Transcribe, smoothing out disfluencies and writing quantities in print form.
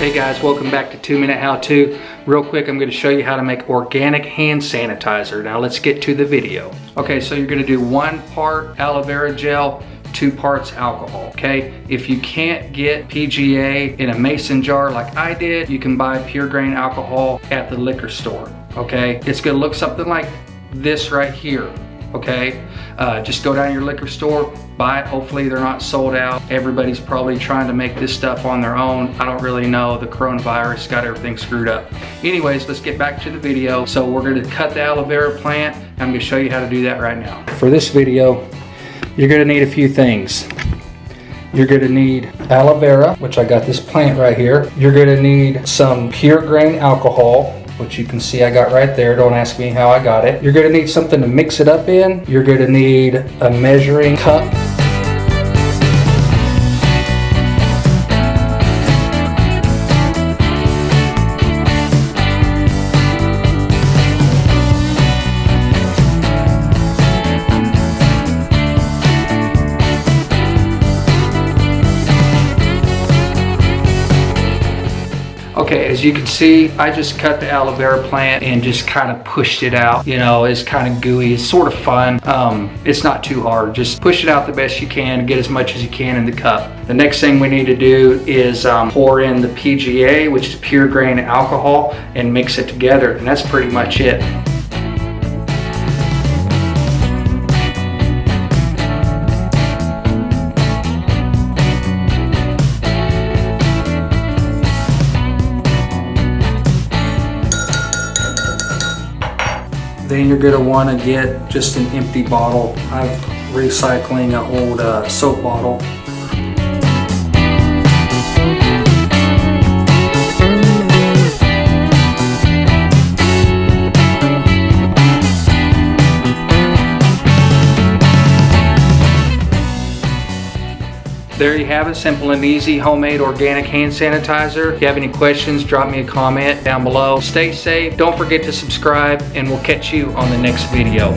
Hey guys, welcome back to 2-Minute How-To. Real quick, I'm going to show you how to make organic hand sanitizer. Now let's get to the video. Okay, so you're going to do 1 part aloe vera gel, 2 parts alcohol, okay? If you can't get PGA in a mason jar like I did, you can buy pure grain alcohol at the liquor store, okay? It's going to look something like this right here, okay? Just go down to your liquor store, buy it. Hopefully they're not sold out. Everybody's probably trying to make this stuff on their own. I don't really know. The coronavirus got everything screwed up. Anyways, let's get back to the video. So we're going to cut the aloe vera plant. I'm going to show you how to do that right now. For this video, you're going to need a few things. You're going to need aloe vera, which I got this plant right here. You're going to need some pure grain alcohol, which you can see I got right there. Don't ask me how I got it. You're going to need something to mix it up in. You're going to need a measuring cup. Okay, as you can see, I just cut the aloe vera plant and just kind of pushed it out. You know, it's kind of gooey. It's sort of fun. It's not too hard. Just push it out the best you can, get as much as you can in the cup. The next thing we need to do is pour in the PGA, which is pure grain alcohol, and mix it together. And that's pretty much it. Then you're going to want to get just an empty bottle. I'm recycling an old soap bottle. There you have it, simple and easy homemade organic hand sanitizer. If you have any questions, drop me a comment down below. Stay safe, don't forget to subscribe, and we'll catch you on the next video.